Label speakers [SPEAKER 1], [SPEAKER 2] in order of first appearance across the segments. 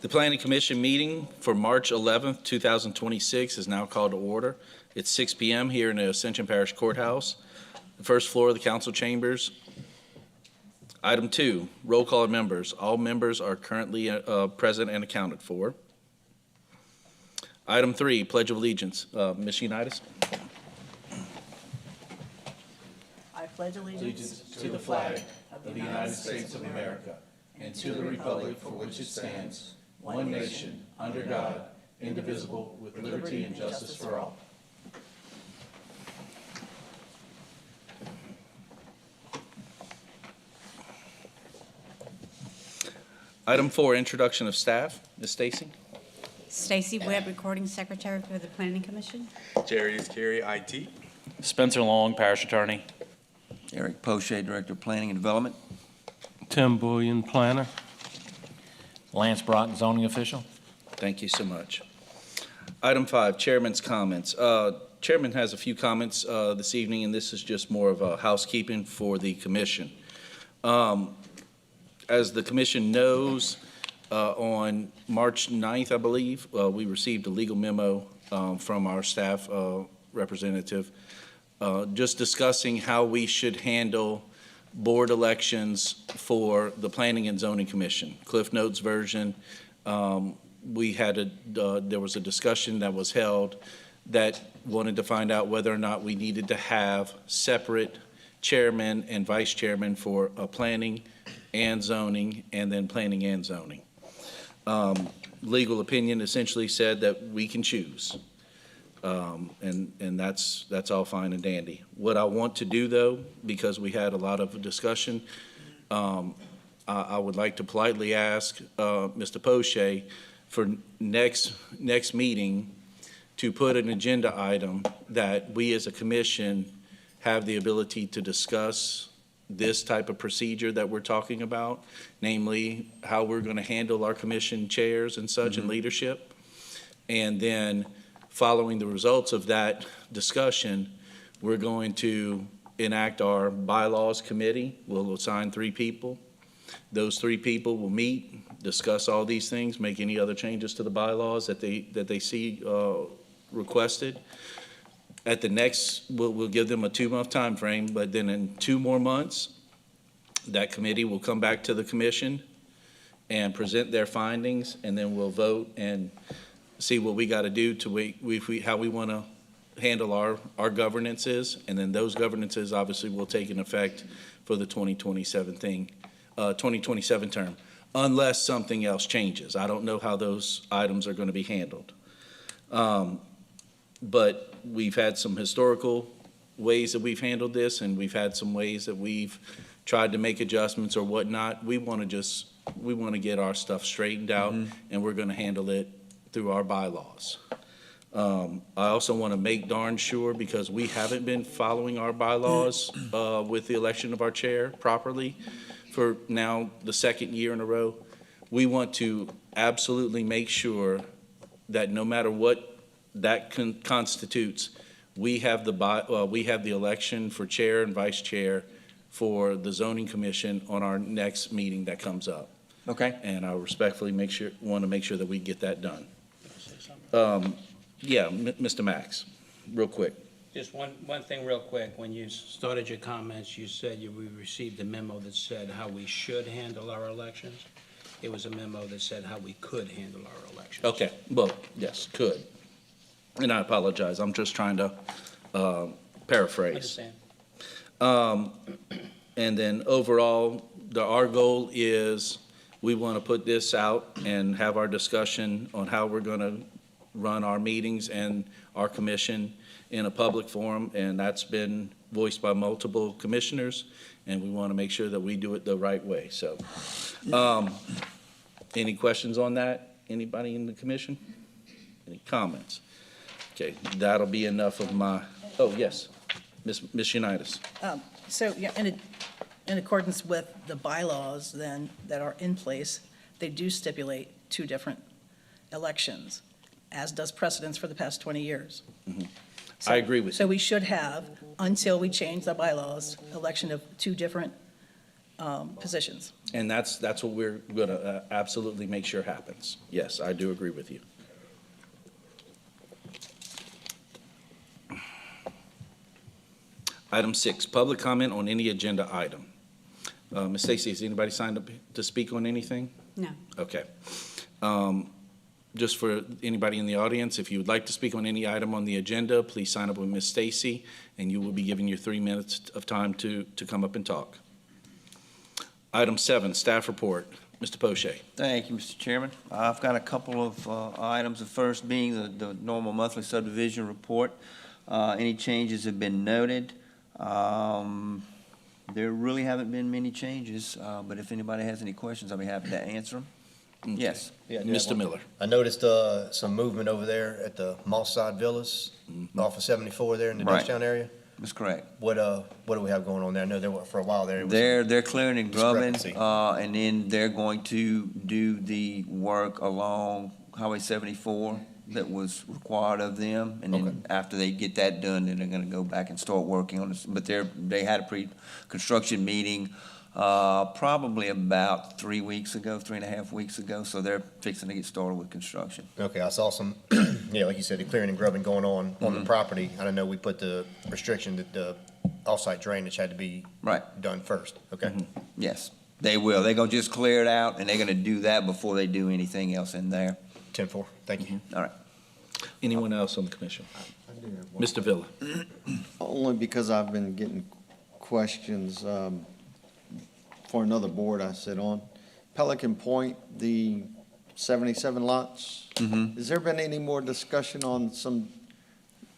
[SPEAKER 1] The Planning Commission meeting for March 11th, 2026 is now called to order. It's 6 p.m. here in the Ascension Parish Courthouse, the first floor of the council chambers. Item 2, roll call of members. All members are currently present and accounted for. Item 3, Pledge of Allegiance. Ms. Unitas.
[SPEAKER 2] I pledge allegiance
[SPEAKER 3] to the flag of the United States of America and to the republic for which it stands, one nation, under God, indivisible, with liberty and justice for all.
[SPEAKER 1] Item 4, introduction of staff. Ms. Stacy.
[SPEAKER 4] Stacy Webb, Recording Secretary for the Planning Commission.
[SPEAKER 5] Jerry is Carey, IT.
[SPEAKER 6] Spencer Long, Parish Attorney.
[SPEAKER 7] Eric Poche, Director of Planning and Development.
[SPEAKER 8] Tim Bullion, Planner.
[SPEAKER 6] Lance Broughton, Zoning Official.
[SPEAKER 1] Thank you so much. Item 5, Chairman's comments. Chairman has a few comments this evening, and this is just more of a housekeeping for the commission. As the commission knows, on March 9th, I believe, we received a legal memo from our staff representative just discussing how we should handle board elections for the Planning and Zoning Commission. Cliff Notes version. We had there was a discussion that was held that wanted to find out whether or not we needed to have separate chairman and vice chairman for planning and zoning, and then planning and zoning. Legal opinion essentially said that we can choose. And that's all fine and dandy. What I want to do, though, because we had a lot of discussion, I would like to politely ask Mr. Poche for next meeting to put an agenda item that we as a commission have the ability to discuss this type of procedure that we're talking about, namely how we're going to handle our commission chairs and such and leadership. And then following the results of that discussion, we're going to enact our bylaws committee. We'll assign 3 people. Those 3 people will meet, discuss all these things, make any other changes to the bylaws that they see requested. At the next, we'll give them a 2-month time frame, but then in 2 more months, that committee will come back to the commission and present their findings, and then we'll vote and see what we got to do to how we want to handle our governances, and then those governances obviously will take in effect for the 2027 term, unless something else changes. I don't know how those items are going to be handled. But we've had some historical ways that we've handled this, and we've had some ways that we've tried to make adjustments or whatnot. We want to get our stuff straightened out, and we're going to handle it through our bylaws. I also want to make darn sure, because we haven't been following our bylaws with the election of our chair properly for now the 2nd year in a row. We want to absolutely make sure that no matter what that constitutes, we have the election for chair and vice chair for the zoning commission on our next meeting that comes up.
[SPEAKER 7] Okay.
[SPEAKER 1] And I respectfully want to make sure that we get that done. Yeah, Mr. Max, real quick.
[SPEAKER 9] Just one thing real quick. When you started your comments, you said we received a memo that said how we should handle our elections. It was a memo that said how we could handle our elections.
[SPEAKER 1] Okay, well, yes, could. And I apologize. I'm just trying to paraphrase.
[SPEAKER 9] Understand.
[SPEAKER 1] And then overall, our goal is we want to put this out and have our discussion on how we're going to run our meetings and our commission in a public forum, and that's been voiced by multiple commissioners, and we want to make sure that we do it the right way. So, any questions on that? Anybody in the commission? Any comments? Okay, that'll be enough of my, oh, yes, Ms. Unitas.
[SPEAKER 2] So, yeah, in accordance with the bylaws then that are in place, they do stipulate 2 different elections, as does precedence for the past 20 years. So,
[SPEAKER 1] I agree with you.
[SPEAKER 2] So we should have, until we change the bylaws, election of 2 different positions.
[SPEAKER 1] And that's what we're going to absolutely make sure happens. Yes, I do agree with you. Item 6, public comment on any agenda item. Ms. Stacy, has anybody signed up to speak on anything?
[SPEAKER 4] No.
[SPEAKER 1] Okay. Just for anybody in the audience, if you would like to speak on any item on the agenda, please sign up with Ms. Stacy, and you will be given your 3 minutes of time to come up and talk. Item 7, staff report. Mr. Poche.
[SPEAKER 7] Thank you, Mr. Chairman. I've got a couple of items, the first being the normal monthly subdivision report. Any changes have been noted. There really haven't been many changes, but if anybody has any questions, I'll be happy to answer them. Yes.
[SPEAKER 3] Yeah, I do have
[SPEAKER 1] Mr.
[SPEAKER 3] one.
[SPEAKER 1] Miller.
[SPEAKER 3] I noticed some movement over there at the Mosside Villas off of 74 there in the
[SPEAKER 7] Right.
[SPEAKER 3] Dutchtown area.
[SPEAKER 7] That's correct.
[SPEAKER 3] What do we have going on there? I know there were, for a while there. It was
[SPEAKER 7] They're clearing and grubbing,
[SPEAKER 3] discrepancy.
[SPEAKER 7] and then they're going to do the work along Highway 74 that was required of them. And
[SPEAKER 3] Okay.
[SPEAKER 7] then after they get that done, then they're gonna go back and start working on this. But they had a pre-construction meeting, probably about 3 weeks ago, 3.5 weeks ago. So they're fixing to get started with construction.
[SPEAKER 3] Okay, I saw some, yeah, like you said, the clearing and grubbing going on the property. I don't know, we put the restriction that the off-site drainage had to be
[SPEAKER 7] Right.
[SPEAKER 3] done first. Okay.
[SPEAKER 7] Yes, they will. They're gonna just clear it out, and they're gonna do that before they do anything else in there.
[SPEAKER 3] 10-4, thank you.
[SPEAKER 7] All right.
[SPEAKER 1] Anyone else on the commission? Mr. Villa.
[SPEAKER 10] Only because I've been getting questions for another board I sit on. Pelican Point, the 77 lots. Has there been any more discussion on some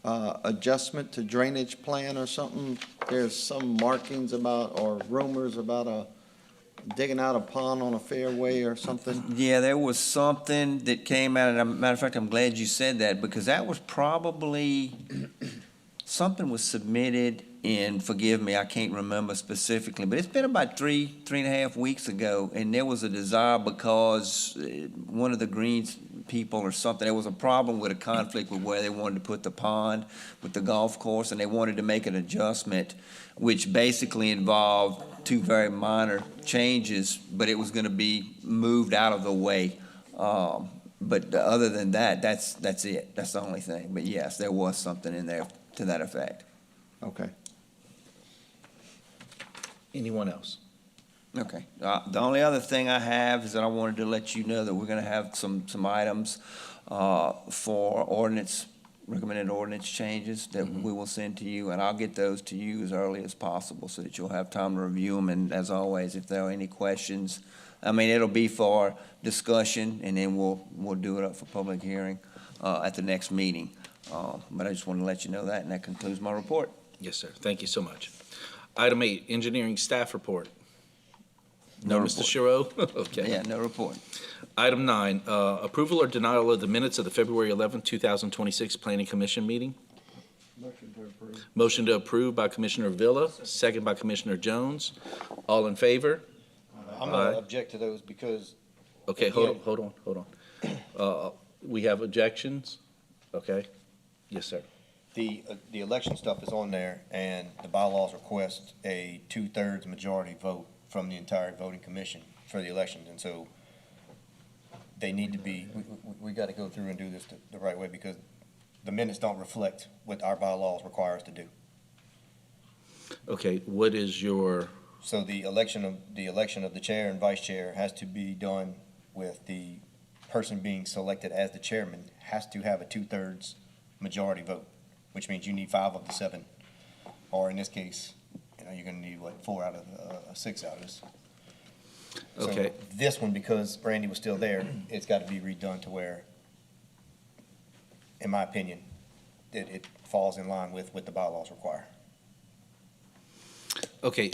[SPEAKER 10] adjustment to drainage plan or something? There's some markings about, or rumors about digging out a pond on a fairway or something?
[SPEAKER 7] Yeah, there was something that came out, and matter of fact, I'm glad you said that, because that was probably, something was submitted in, forgive me, I can't remember specifically, but it's been about 3.5 weeks ago, and there was a desire because one of the Greens people or something, there was a problem with a conflict with where they wanted to put the pond with the golf course, and they wanted to make an adjustment, which basically involved 2 very minor changes, but it was gonna be moved out of the way. But other than that, that's it. That's the only thing. But yes, there was something in there to that effect.
[SPEAKER 10] Okay.
[SPEAKER 1] Anyone else?
[SPEAKER 7] Okay. The only other thing I have is that I wanted to let you know that we're gonna have some items for ordinance, recommended ordinance changes that we will send to you, and I'll get those to you as early as possible so that you'll have time to review them. And as always, if there are any questions, I mean, it'll be for discussion, and then we'll do it up for public hearing at the next meeting. But I just wanted to let you know that, and that concludes my report.
[SPEAKER 1] Yes, sir. Thank you so much. Item 8, engineering staff report. No, Mr. Shiro? Okay.
[SPEAKER 7] Yeah, no report.
[SPEAKER 1] Item 9, approval or denial of the minutes of the February 11, 2026 Planning Commission meeting. Motion to approve by Commissioner Villa, second by Commissioner Jones. All in favor?
[SPEAKER 3] I'm
[SPEAKER 1] Aye.
[SPEAKER 3] gonna object to those because
[SPEAKER 1] Okay, hold on. We have objections? Okay. Yes, sir.
[SPEAKER 3] the election stuff is on there, and the bylaws request a 2/3 majority vote from the entire voting commission for the elections, and so they need to be, we gotta go through and do this the right way, because the minutes don't reflect what our bylaws require us to do.
[SPEAKER 1] Okay, what is your,
[SPEAKER 3] So the election of the chair and vice chair has to be done with the person being selected as the chairman has to have a 2/3 majority vote, which means you need 5 of the 7, or in this case, you're gonna need, 4 out of 6 out of this.
[SPEAKER 1] okay,
[SPEAKER 3] So this one, because Brandy was still there, it's got to be redone to where, in my opinion, it falls in line with what the bylaws require.
[SPEAKER 1] okay,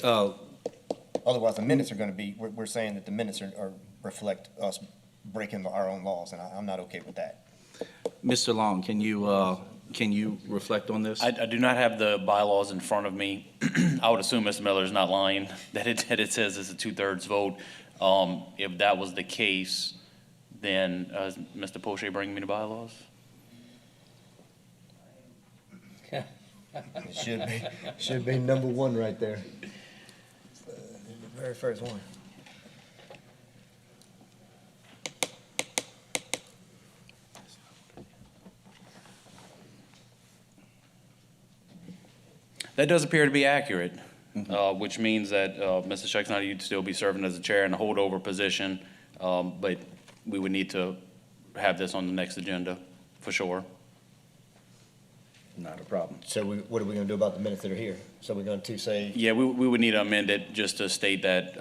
[SPEAKER 3] Otherwise, the minutes are gonna be, we're saying that the minutes reflect us breaking our own laws, and I'm not okay with that.
[SPEAKER 1] Mr. Long, can you reflect on this?
[SPEAKER 6] I do not have the bylaws in front of me. I would assume Mr. Miller's not lying, that it says it's a 2/3 vote. If that was the case, then, is Mr. Poche bringing me the bylaws?
[SPEAKER 3] It should be number 1 right there. Very first one.
[SPEAKER 6] That does appear to be accurate, which means that, Mr. Schexnayder, you'd still be serving as the chair in a holdover position, but we would need to have this on the next agenda, for sure.
[SPEAKER 1] Not a problem.
[SPEAKER 3] So what are we gonna do about the minutes that are here? So we're going to say,
[SPEAKER 6] Yeah, we would need to amend it just to state that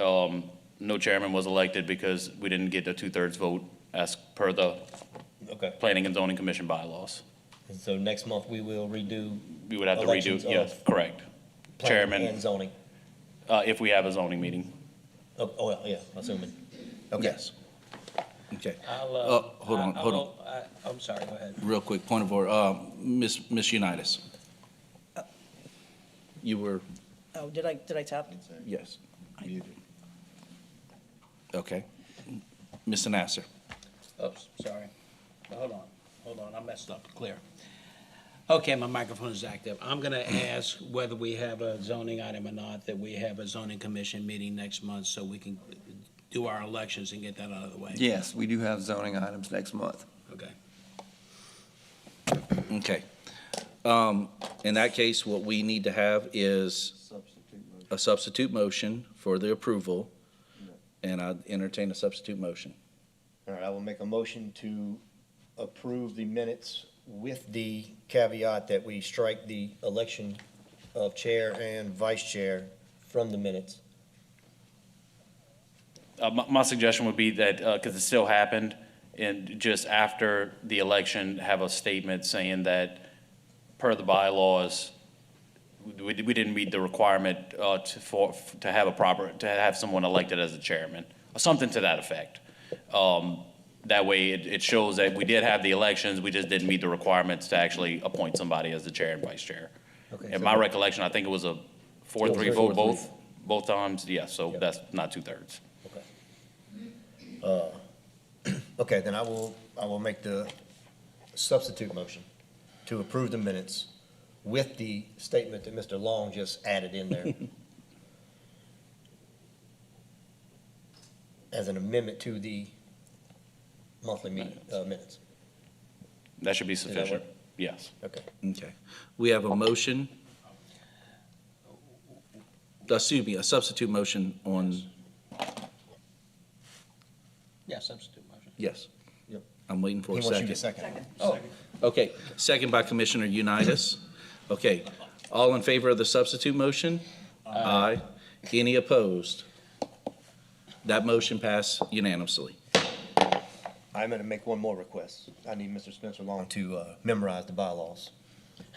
[SPEAKER 6] no chairman was elected because we didn't get a two-thirds vote as per the
[SPEAKER 3] okay,
[SPEAKER 6] Planning and Zoning Commission bylaws.
[SPEAKER 3] and so next month we will redo
[SPEAKER 6] We would have to redo,
[SPEAKER 3] Elections
[SPEAKER 6] yes,
[SPEAKER 3] of
[SPEAKER 6] correct.
[SPEAKER 3] planning
[SPEAKER 6] Chairman,
[SPEAKER 3] and zoning.
[SPEAKER 6] if we have a zoning meeting.
[SPEAKER 3] Oh, yeah, assuming. Okay.
[SPEAKER 1] Yes. Okay. Hold on.
[SPEAKER 9] I'm sorry, go ahead.
[SPEAKER 1] Real quick, point of order. Ms. Unitas. You were,
[SPEAKER 2] Oh, did I tap?
[SPEAKER 1] yes. Okay. Mr. Nasser.
[SPEAKER 9] Oops, sorry. Hold on, I messed up, clear. Okay, my microphone is active. I'm gonna ask whether we have a zoning item or not, that we have a zoning commission meeting next month so we can do our elections and get that out of the way.
[SPEAKER 7] Yes, we do have zoning items next month.
[SPEAKER 9] Okay.
[SPEAKER 1] Okay. In that case, what we need to have is a substitute motion for the approval, and I'd entertain a substitute motion.
[SPEAKER 3] All right, I will make a motion to approve the minutes with the caveat that we strike the election of chair and vice chair from the minutes.
[SPEAKER 6] My suggestion would be that, because it still happened, and just after the election, have a statement saying that per the bylaws, we didn't meet the requirement to have someone elected as a chairman, or something to that effect. That way, it shows that we did have the elections, we just didn't meet the requirements to actually appoint somebody as the chair and vice chair.
[SPEAKER 3] Okay,
[SPEAKER 6] In
[SPEAKER 3] so-
[SPEAKER 6] my recollection, I think it was a 4-3 vote
[SPEAKER 3] 4-3.
[SPEAKER 6] both times, yes, so
[SPEAKER 3] Yep.
[SPEAKER 6] that's not two-thirds.
[SPEAKER 3] Okay, then I will make the substitute motion to approve the minutes with the statement that Mr. Long just added in there. As an amendment to the monthly meeting, minutes.
[SPEAKER 6] That should be
[SPEAKER 3] that
[SPEAKER 6] sufficient,
[SPEAKER 3] work?
[SPEAKER 6] yes.
[SPEAKER 3] Okay.
[SPEAKER 1] Okay. We have a motion, excuse me, a substitute motion on,
[SPEAKER 9] Yeah, substitute motion.
[SPEAKER 1] yes.
[SPEAKER 3] Yep.
[SPEAKER 1] I'm waiting for
[SPEAKER 3] He
[SPEAKER 1] a
[SPEAKER 3] wants you to
[SPEAKER 1] second.
[SPEAKER 3] second.
[SPEAKER 1] Oh, okay. Second by Commissioner Unitas. Okay. All in favor of the substitute motion? Aye. Any opposed? That motion passed unanimously.
[SPEAKER 3] I'm going to make one more request. I need Mr. Spencer Long to memorize the bylaws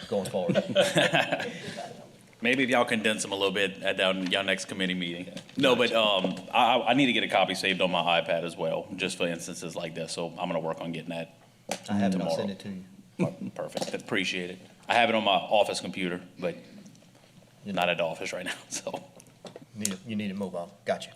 [SPEAKER 3] going forward.
[SPEAKER 6] Maybe if y'all condense them a little bit at y'all next committee meeting. No, but I need to get a copy saved on my iPad as well, just for instances like this, so I'm gonna work on getting that
[SPEAKER 3] I have it, I'll
[SPEAKER 6] tomorrow.
[SPEAKER 3] send it to you.
[SPEAKER 6] Perfect, appreciate it. I have it on my office computer, but not at the office right now, so.
[SPEAKER 3] You need it mobile. Gotcha.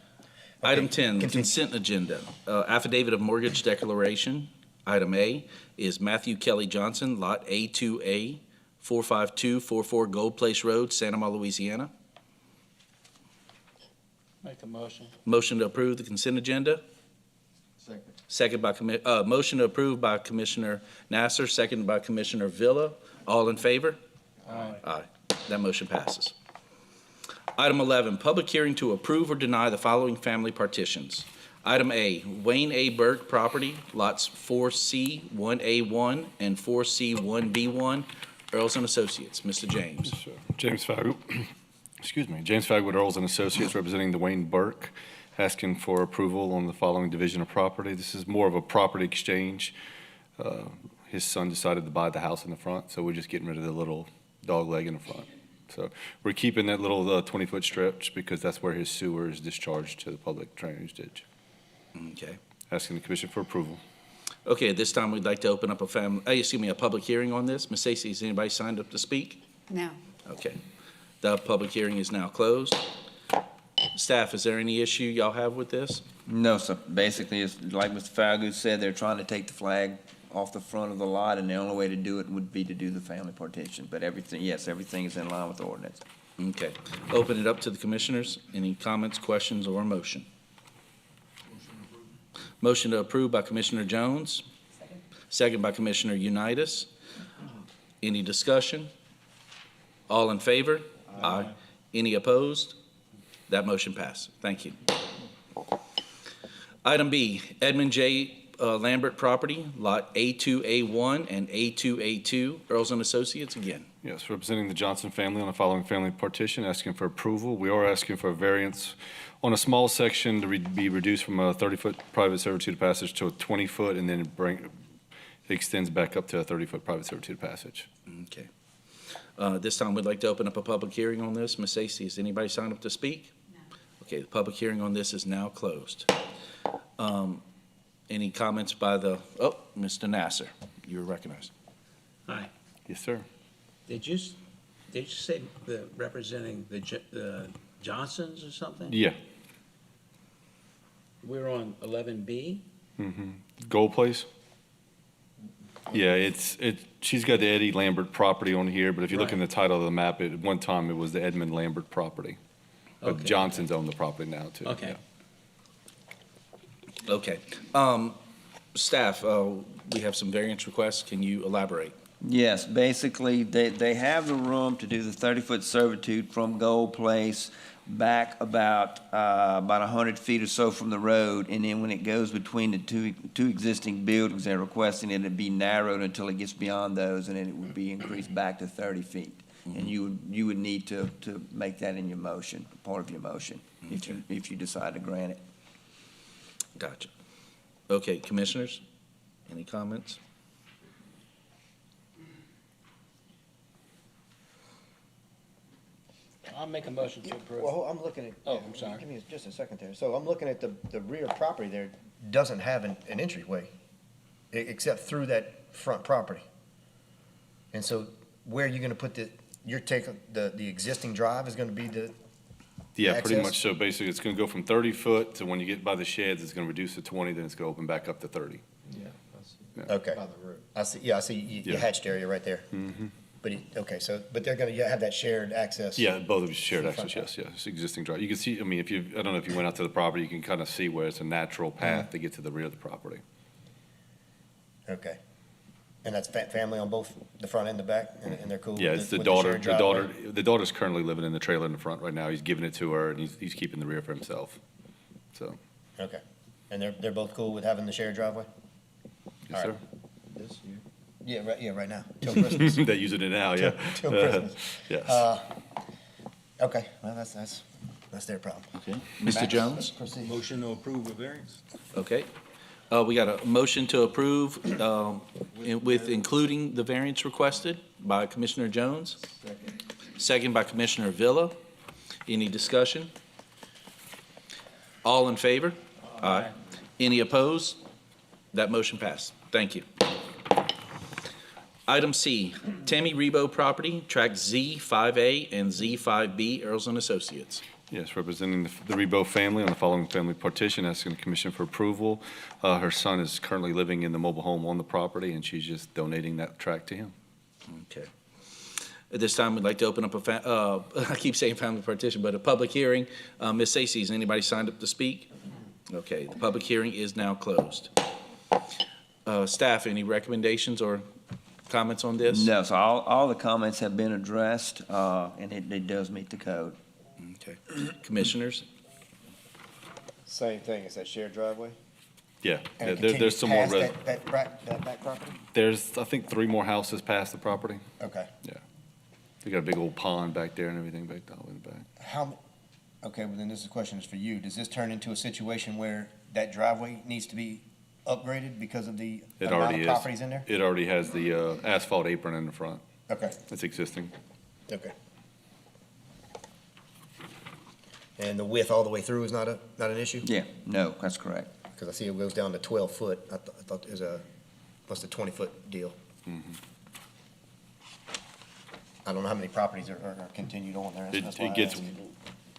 [SPEAKER 1] Item
[SPEAKER 3] Okay,
[SPEAKER 1] 10,
[SPEAKER 3] continue.
[SPEAKER 1] consent agenda. Affidavit of mortgage declaration. Item A is Matthew Kelly Johnson, Lot A2A, 45244 Gold Place Road, Santa Maria, Louisiana.
[SPEAKER 9] Make a motion.
[SPEAKER 1] Motion to approve the consent agenda. Second by, motion to approve by Commissioner Nasser, seconded by Commissioner Villa. All in favor?
[SPEAKER 9] Aye.
[SPEAKER 1] Aye. That motion passes. Item 11, public hearing to approve or deny the following family partitions. Item A, Wayne A. Burke property, lots 4C 1A1 and 4C 1B1, Earls and Associates. Mr. James.
[SPEAKER 11] James Fagwood, excuse me, James Fagwood, Earls and Associates, representing the Wayne Burke, asking for approval on the following division of property. This is more of a property exchange. His son decided to buy the house in the front, so we're just getting rid of the little dog leg in the front. So we're keeping that little 20-foot stretch because that's where his sewer is discharged to the public drainage ditch.
[SPEAKER 1] Okay.
[SPEAKER 11] Asking the commission for approval.
[SPEAKER 1] Okay, at this time, we'd like to open up a public hearing on this. Ms. Stacy, is anybody signed up to speak?
[SPEAKER 4] No.
[SPEAKER 1] Okay. The public hearing is now closed. Staff, is there any issue y'all have with this?
[SPEAKER 7] No, sir. Basically, it's like Mr. Farragut said, they're trying to take the flag off the front of the lot, and the only way to do it would be to do the family partition. But everything, yes, everything is in line with the ordinance.
[SPEAKER 1] Okay. Open it up to the commissioners. Any comments, questions, or a motion? Motion to approve by Commissioner Jones. Second by Commissioner Unitas. Any discussion? All in favor? Aye. Any opposed? That motion passed. Thank you. Item B, Edmund J. Lambert property, Lot A2A1 and A2A2, Earls and Associates again.
[SPEAKER 11] Yes, representing the Johnson family on the following family partition, asking for approval. We are asking for a variance on a small section to be reduced from a 30-foot private servitude passage to a 20-foot, and then it extends back up to a 30-foot private servitude passage.
[SPEAKER 1] Okay. This time, we'd like to open up a public hearing on this. Ms. Stacy, has anybody signed up to speak? No. Okay, the public hearing on this is now closed. Any comments by Mr. Nasser? You're recognized.
[SPEAKER 9] Hi.
[SPEAKER 11] Yes, sir.
[SPEAKER 9] Did you say representing the Johnsons or something?
[SPEAKER 11] Yeah.
[SPEAKER 9] We're on 11B?
[SPEAKER 11] Gold Place? Yeah, she's got the Eddie Lambert property on here, but if you look in the title of the map, at one time it was the Edmund Lambert property. But
[SPEAKER 9] Okay.
[SPEAKER 11] Johnson's own the property now, too.
[SPEAKER 9] Okay.
[SPEAKER 11] Yeah.
[SPEAKER 1] Okay. Staff, we have some variance requests. Can you elaborate?
[SPEAKER 7] Yes, basically, they have the room to do the 30-foot servitude from Gold Place back about 100 feet or so from the road, and then when it goes between the two existing buildings, they're requesting it to be narrowed until it gets beyond those, and then it would be increased back to 30 feet. And you would need to make that in your motion, part of your motion, if you decide to grant it.
[SPEAKER 1] Gotcha. Okay, commissioners, any comments?
[SPEAKER 9] I'll make a motion to approve.
[SPEAKER 3] Well, I'm looking at.
[SPEAKER 9] Oh, I'm sorry.
[SPEAKER 3] Give me just a second there. So I'm looking at the rear property there doesn't have an entryway except through that front property. And so where are you gonna put the existing drive is gonna be the
[SPEAKER 11] Yeah, pretty
[SPEAKER 3] access?
[SPEAKER 11] much. So basically, it's going to go from 30 foot to when you get by the sheds, it's going to reduce to 20, then it's going to open back up to 30.
[SPEAKER 3] Okay. I see, yeah, I see your
[SPEAKER 11] Yeah.
[SPEAKER 3] hatched area right there. But, but they're gonna have that shared access.
[SPEAKER 11] Yeah, both of you shared
[SPEAKER 3] To the front
[SPEAKER 11] access, yes, yes, existing drive. You can see, I mean, I don't know if you went out to the property, you can kind of see where it's a natural path to get to the rear of the property.
[SPEAKER 3] Okay. And that's family on both the front and the back, and they're cool with
[SPEAKER 11] Yeah, it's the
[SPEAKER 3] with
[SPEAKER 11] daughter,
[SPEAKER 3] shared
[SPEAKER 11] the
[SPEAKER 3] driveway?
[SPEAKER 11] the daughter's currently living in the trailer in the front right now. He's giving it to her, and he's keeping the rear for himself, so.
[SPEAKER 3] Okay. And they're both cool with having the shared driveway?
[SPEAKER 11] Yes, sir.
[SPEAKER 3] Yeah, right now, till Christmas.
[SPEAKER 11] They're using it now, yeah.
[SPEAKER 3] Till Christmas.
[SPEAKER 11] Yes.
[SPEAKER 3] Okay, well, that's their problem.
[SPEAKER 1] Okay. Mr. Jones?
[SPEAKER 3] Proceed.
[SPEAKER 5] Motion to approve a variance?
[SPEAKER 1] Okay. We got a motion to approve with including the variance requested by Commissioner Jones. Second by Commissioner Villa. Any discussion? All in favor? Aye. Any opposed? That motion passed. Thank you. Item C, Tammy Rebo property, tract Z5A and Z5B, Earls and Associates.
[SPEAKER 11] Yes, representing the Rebo family on the following family partition, asking the commission for approval. Her son is currently living in the mobile home on the property, and she's just donating that tract to him.
[SPEAKER 1] Okay. At this time, we'd like to open up I keep saying family partition, but a public hearing. Ms. Stacy, has anybody signed up to speak? Okay, the public hearing is now closed. Staff, any recommendations or comments on this?
[SPEAKER 7] No, so all the comments have been addressed, and it does meet the code.
[SPEAKER 1] Okay. Commissioners?
[SPEAKER 3] Same thing, it's that shared driveway?
[SPEAKER 11] Yeah,
[SPEAKER 3] And it
[SPEAKER 11] there's some more,
[SPEAKER 3] continues past that back property?
[SPEAKER 11] there's, I think, 3 more houses past the property.
[SPEAKER 3] Okay.
[SPEAKER 11] Yeah. We got a big old pond back there and everything back down in the back.
[SPEAKER 3] Okay, well then this question is for you. Does this turn into a situation where that driveway needs to be upgraded because of the
[SPEAKER 11] It
[SPEAKER 3] amount
[SPEAKER 11] already
[SPEAKER 3] of
[SPEAKER 11] is.
[SPEAKER 3] properties in there?
[SPEAKER 11] It already has the asphalt apron in the front.
[SPEAKER 3] Okay,
[SPEAKER 11] It's existing.
[SPEAKER 3] okay. And the width all the way through is not an issue?
[SPEAKER 7] Yeah, no, that's correct.
[SPEAKER 3] Because I see it goes down to 12 foot. I thought it was what's the 20-foot deal? I don't know how many properties are continued on there. That's why I
[SPEAKER 11] It gets,
[SPEAKER 3] asked.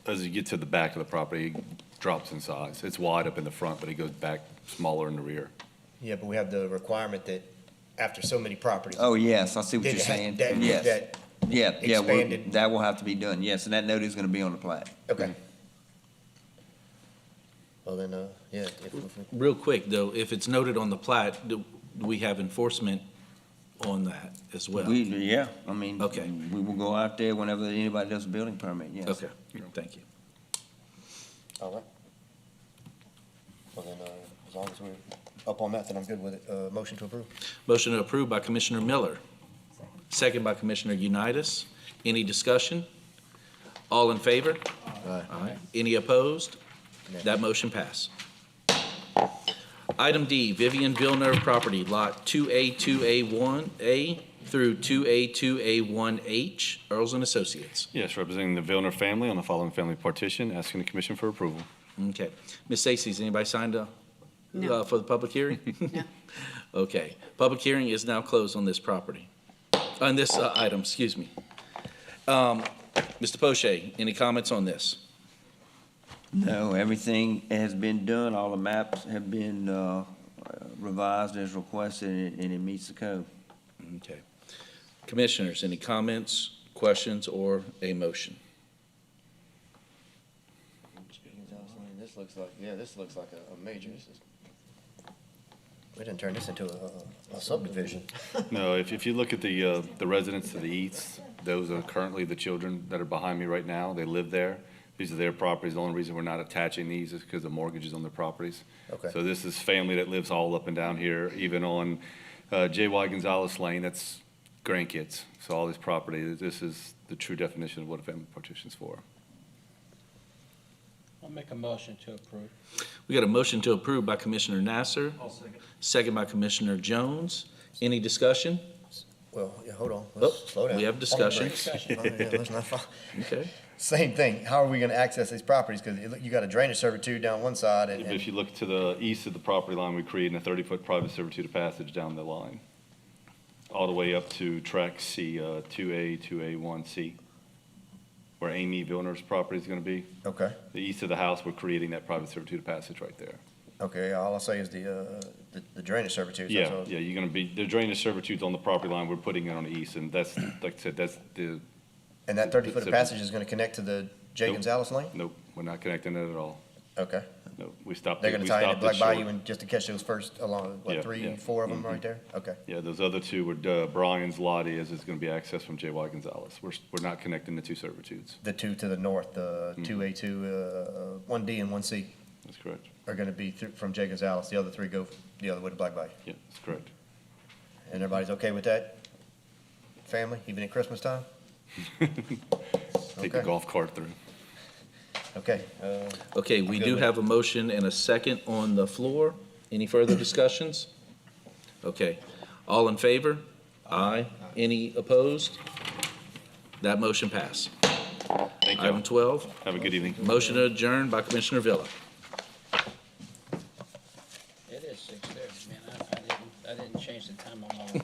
[SPEAKER 11] as you get to the back of the property, it drops in size. It's wide up in the front, but it goes back smaller in the rear.
[SPEAKER 3] Yeah, but we have the requirement that after so many properties.
[SPEAKER 7] Oh, yes, I see what
[SPEAKER 3] that
[SPEAKER 7] you're
[SPEAKER 3] it has-
[SPEAKER 7] saying.
[SPEAKER 3] that-
[SPEAKER 7] Yes.
[SPEAKER 3] That
[SPEAKER 7] Yeah,
[SPEAKER 3] expanded?
[SPEAKER 7] that will have to be done, yes, and that note is gonna be on the plat.
[SPEAKER 3] Okay. Well, then, yeah, if
[SPEAKER 1] Real quick, though, if it's noted on the plat, do we have enforcement on that as well?
[SPEAKER 7] Yeah, I mean.
[SPEAKER 1] Okay.
[SPEAKER 7] We will go out there whenever anybody does a building permit, yes.
[SPEAKER 1] Okay, thank you.
[SPEAKER 3] all right. Well, then, as long as we're up on that, then I'm good with it. Motion to approve.
[SPEAKER 1] Motion to approve by Commissioner Miller. Second by Commissioner Unitas. Any discussion? All in favor? Aye. Any opposed? That motion passed. Item D, Vivian Villeneuve property, lot 2A2A1A through 2A2A1H, Earls and Associates.
[SPEAKER 11] Yes, representing the Vilner family on the following family partition, asking the commission for approval.
[SPEAKER 1] Okay. Ms. Stacy, is anybody signed up
[SPEAKER 4] No.
[SPEAKER 1] for the public hearing?
[SPEAKER 4] No.
[SPEAKER 1] Okay. Public hearing is now closed on this property, on this item, excuse me. Mr. Poche, any comments on this?
[SPEAKER 7] No, everything has been done, all the maps have been revised as requested, and it meets the code.
[SPEAKER 1] Okay. Commissioners, any comments, questions, or a motion?
[SPEAKER 3] This looks like, this looks like a major, we didn't turn this into a subdivision.
[SPEAKER 11] No, if you look at the residents to the east, those are currently the children that are behind me right now. They live there. These are their properties. The only reason we're not attaching these is because the mortgages on their properties.
[SPEAKER 3] Okay.
[SPEAKER 11] So this is family that lives all up and down here, even on J.Y. Gonzalez Lane, that's grandkids. So all these properties, this is the true definition of what a family partition's for.
[SPEAKER 9] I'll make a motion to approve.
[SPEAKER 1] We got a motion to approve by Commissioner Nasser. Second by Commissioner Jones. Any discussion?
[SPEAKER 3] Well, yeah, hold on,
[SPEAKER 1] Oh,
[SPEAKER 3] let's slow down.
[SPEAKER 1] we have discussion.
[SPEAKER 3] Let's not fall.
[SPEAKER 1] Okay.
[SPEAKER 3] Same thing, how are we gonna access these properties? Because you got a drainage servitude down one side and.
[SPEAKER 11] If you look to the east of the property line, we're creating a 30-foot private servitude of passage down the line, all the way up to track C, 2A, 2A1C, where Amy Vilner's property is going to be.
[SPEAKER 3] Okay,
[SPEAKER 11] The east of the house, we're creating that private servitude of passage right there.
[SPEAKER 3] okay, all I'll say is the drainage servitude.
[SPEAKER 11] Yeah, yeah, you're going to be, the drainage servitude's on the property line, we're putting it on the east, and that's, like I said, that's the,
[SPEAKER 3] And that 30-foot of passage is gonna connect to the J.
[SPEAKER 11] Nope.
[SPEAKER 3] Gonzalez Lane?
[SPEAKER 11] nope, we're not connecting it at all.
[SPEAKER 3] Okay,
[SPEAKER 11] No, we stopped.
[SPEAKER 3] they're
[SPEAKER 11] it-
[SPEAKER 3] gonna
[SPEAKER 11] we
[SPEAKER 3] tie into
[SPEAKER 11] stopped it
[SPEAKER 3] Black Bayou
[SPEAKER 11] short.
[SPEAKER 3] and just to catch those first along,
[SPEAKER 11] Yeah,
[SPEAKER 3] what, 3,
[SPEAKER 11] yeah.
[SPEAKER 3] 4 of them right there? Okay,
[SPEAKER 11] Yeah, those other two were Brian's lot is going to be accessed from J.Y. Gonzalez. We're not connecting the two servitudes.
[SPEAKER 3] the two to the north, the 2A2, 1D and 1C
[SPEAKER 11] That's correct.
[SPEAKER 3] are gonna be from J. Gonzalez, the other 3 go the other way to Black Bayou.
[SPEAKER 11] Yeah, that's correct.
[SPEAKER 3] And everybody's okay with that? Family, even at Christmas time?
[SPEAKER 11] Take the
[SPEAKER 3] Okay.
[SPEAKER 11] golf cart through.
[SPEAKER 3] Okay,
[SPEAKER 1] Okay, we
[SPEAKER 3] good
[SPEAKER 1] do
[SPEAKER 3] with
[SPEAKER 1] have a motion and a second on the floor. Any further discussions? Okay. All in favor? Aye. Any opposed? That motion passed.
[SPEAKER 11] Thank
[SPEAKER 1] Item
[SPEAKER 11] you.
[SPEAKER 1] 12,
[SPEAKER 11] Have a good evening.
[SPEAKER 1] motion to adjourn by Commissioner Villa.
[SPEAKER 9] It is 6:30, man. I didn't change the time on my.